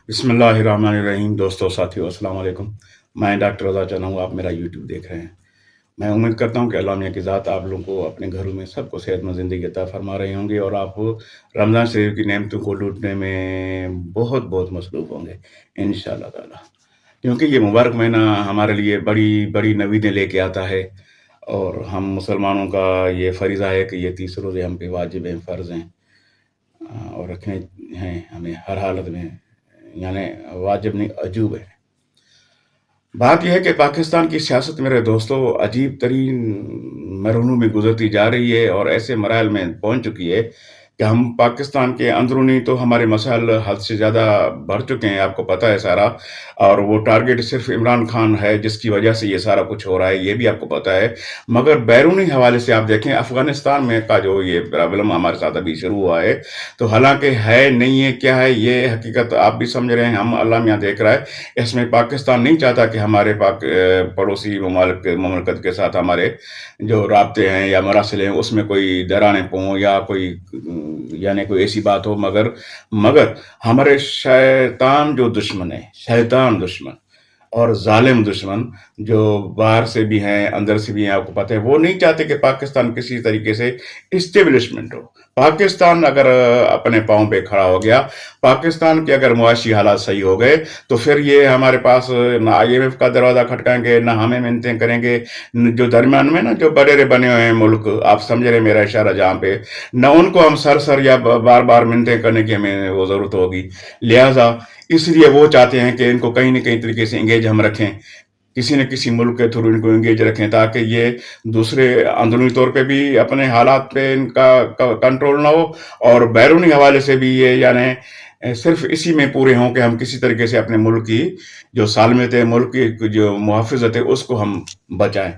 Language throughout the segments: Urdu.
بسم اللہ الرحمن الرحیم دوستو ساتھیو السلام علیکم۔ میں ڈاکٹر رضا چاہتا ہوں، آپ میرا یوٹیوب دیکھ رہے ہیں۔ میں امید کرتا ہوں کہ اللہ میاں کی ذات آپ لوگوں کو اپنے گھروں میں سب کو صحت مند زندگی عطا فرما رہے ہوں گے، اور آپ رمضان شریف کی نعمتوں کو لوٹنے میں بہت بہت مصروف ہوں گے انشاءاللہ تعالیٰ، کیونکہ یہ مبارک مہینہ ہمارے لیے بڑی بڑی نویدیں لے کے آتا ہے، اور ہم مسلمانوں کا یہ فریضہ ہے کہ یہ 30 روزے ہم پہ واجب ہیں، فرض ہیں، اور رکھنے ہیں ہمیں ہر حالت میں، یعنی واجب نہیں عجوب ہے۔ بات یہ ہے کہ پاکستان کی سیاست میرے دوستو عجیب ترین مرحلوں میں گزرتی جا رہی ہے، اور ایسے مراحل میں پہنچ چکی ہے کہ ہم پاکستان کے اندرونی تو ہمارے مسائل حد سے زیادہ بڑھ چکے ہیں، آپ کو پتہ ہے سارا، اور وہ ٹارگٹ صرف عمران خان ہے جس کی وجہ سے یہ سارا کچھ ہو رہا ہے، یہ بھی آپ کو پتہ ہے۔ مگر بیرونی حوالے سے آپ دیکھیں، افغانستان میں کا جو یہ پرابلم ہمارے ساتھ ابھی شروع ہوا ہے، تو حالانکہ ہے نہیں ہے، کیا ہے یہ حقیقت آپ بھی سمجھ رہے ہیں، ہم اللہ میاں دیکھ رہا ہے۔ اس میں پاکستان نہیں چاہتا کہ ہمارے پڑوسی مملکت کے ساتھ ہمارے جو رابطے ہیں یا مراسل ہیں اس میں کوئی درانے پوں یا کوئی یعنی کوئی ایسی بات ہو، مگر ہمارے شیطان جو دشمن ہے، شیطان دشمن اور ظالم دشمن جو باہر سے بھی ہیں اندر سے بھی ہیں، آپ کو پتہ ہے، وہ نہیں چاہتے کہ پاکستان کسی طریقے سے اسٹیبلشمنٹ ہو۔ پاکستان اگر اپنے پاؤں پہ کھڑا ہو گیا، پاکستان کے اگر معاشی حالات صحیح ہو گئے، تو پھر یہ ہمارے پاس نہ IMF کا دروازہ کھٹکائیں گے، نہ ہمیں منتیں کریں گے، جو درمیان میں نا جو بڑے بنے ہوئے ہیں ملک، آپ سمجھ رہے ہیں میرا اشارہ جہاں پہ، نہ ان کو ہم سر یا بار بار منتیں کرنے کی ہمیں وہ ضرورت ہوگی۔ لہٰذا اس لیے وہ چاہتے ہیں کہ ان کو کہیں نہ کہیں طریقے سے انگیج ہم رکھیں، کسی نہ کسی ملک کے تھرو ان کو انگیج رکھیں، تاکہ یہ دوسرے اندرونی طور پہ بھی اپنے حالات پہ ان کا کنٹرول نہ ہو، اور بیرونی حوالے سے بھی یہ یعنی صرف اسی میں پورے ہوں کہ ہم کسی طریقے سے اپنے ملک کی جو سالمیت ہے، ملک کی جو محافظت ہے، اس کو ہم بچائیں۔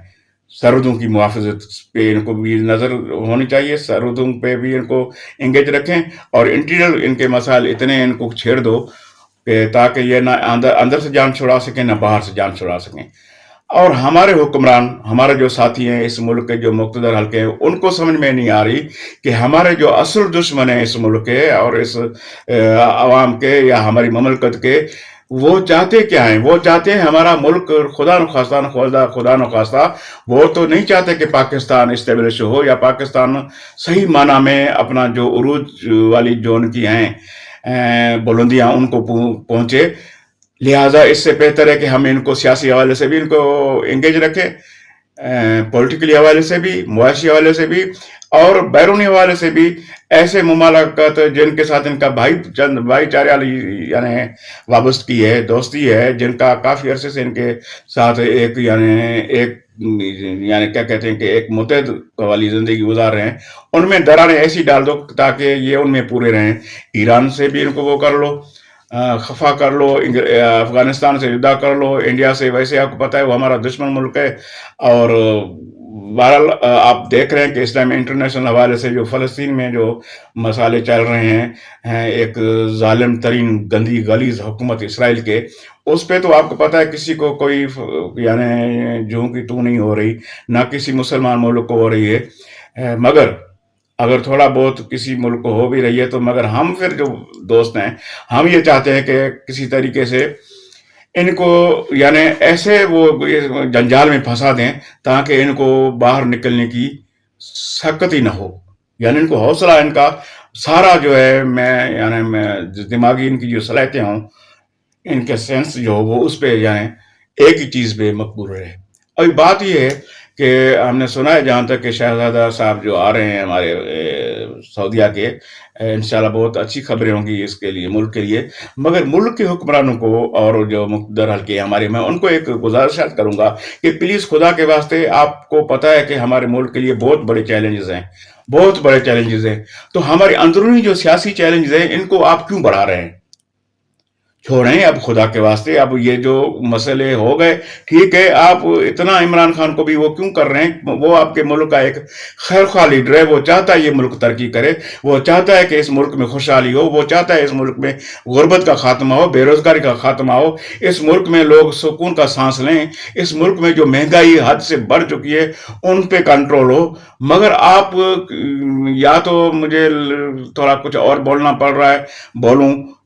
سرحدوں کی محافظت پہ ان کو بھی نظر ہونی چاہیے، سرحدوں پہ بھی ان کو انگیج رکھیں، اور انٹیریئر ان کے مسائل اتنے ان کو چھیڑ دو کہ تاکہ یہ نہ اندر سے جان چھڑا سکیں، نہ باہر سے جان چھڑا سکیں۔ اور ہمارے حکمران، ہمارے جو ساتھی ہیں اس ملک کے جو مقتدر حلقے ہیں، ان کو سمجھ میں نہیں آ رہی کہ ہمارے جو اصل دشمن ہیں اس ملک کے اور اس عوام کے یا ہماری مملکت کے، وہ چاہتے کیا ہیں؟ وہ چاہتے ہیں ہمارا ملک خدا نخواستہ وہ تو نہیں چاہتے کہ پاکستان اسٹیبلش ہو، یا پاکستان صحیح معنی میں اپنا جو عروج والی جو ان کی ہیں بلندیاں ان کو پہنچے۔ لہٰذا اس سے بہتر ہے کہ ہم ان کو سیاسی حوالے سے بھی ان کو انگیج رکھیں، پولیٹیکلی حوالے سے بھی، معاشی حوالے سے بھی، اور بیرونی حوالے سے بھی۔ ایسے ممالکت جن کے ساتھ ان کا بھائی چارے یعنی وابستگی ہے، دوستی ہے، جن کا کافی عرصے سے ان کے ساتھ ایک یعنی کیا کہتے ہیں کہ ایک متحد والی زندگی گزار رہے ہیں، ان میں دراڑیں ایسی ڈال دو تاکہ یہ ان میں پورے رہیں۔ ایران سے بھی ان کو وہ کر لو، خفا کر لو، افغانستان سے جدا کر لو، انڈیا سے ویسے آپ کو پتہ ہے وہ ہمارا دشمن ملک ہے، اور بہرحال آپ دیکھ رہے ہیں کہ اسلامی انٹرنیشنل حوالے سے جو فلسطین میں جو مسائل چل رہے ہیں، ایک ظالم ترین گندی غلیظ حکومت اسرائیل کے، اس پہ تو آپ کو پتہ ہے کسی کو کوئی یعنی جوں کی تو نہیں ہو رہی، نہ کسی مسلمان ملک کو ہو رہی ہے۔ مگر اگر تھوڑا بہت کسی ملک کو ہو بھی رہی ہے تو مگر ہم پھر جو دوست ہیں، ہم یہ چاہتے ہیں کہ کسی طریقے سے ان کو یعنی ایسے وہ جنجال میں پھنسا دیں تاکہ ان کو باہر نکلنے کی سختی نہ ہو، یعنی ان کو حوصلہ، ان کا سارا جو ہے میں دماغی ان کی جو صلاحیتیں ہوں، ان کے سینس جو ہو وہ اس پہ یعنی ایک ہی چیز پہ مقبول رہے۔ ابھی بات یہ ہے کہ ہم نے سنا ہے جہاں تک کہ شہزادہ صاحب جو آ رہے ہیں ہمارے سعودیہ کے، انشاءاللہ بہت اچھی خبریں ہوں گی اس کے لیے، ملک کے لیے۔ مگر ملک کے حکمرانوں کو اور جو مقتدر حلقے ہمارے، میں ان کو ایک گزارشات کروں گا کہ پلیز خدا کے واسطے، آپ کو پتہ ہے کہ ہمارے ملک کے لیے بہت بڑے چیلنجز ہیں، بہت بڑے چیلنجز ہیں، تو ہمارے اندرونی جو سیاسی چیلنجز ہیں ان کو آپ کیوں بڑھا رہے ہیں؟ چھوڑیں اب خدا کے واسطے، اب یہ جو مسئلے ہو گئے ٹھیک ہے، آپ اتنا عمران خان کو بھی وہ کیوں کر رہے ہیں؟ وہ آپ کے ملک کا ایک خیر خواہ لیڈر ہے، وہ چاہتا ہے یہ ملک ترقی کرے، وہ چاہتا ہے کہ اس ملک میں خوشحالی ہو، وہ چاہتا ہے اس ملک میں غربت کا خاتمہ ہو، بے روزگاری کا خاتمہ ہو، اس ملک میں لوگ سکون کا سانس لیں، اس ملک میں جو مہنگائی حد سے بڑھ چکی ہے ان پہ کنٹرول ہو۔ مگر آپ یا تو مجھے تھوڑا کچھ اور بولنا پڑ رہا ہے بولوں،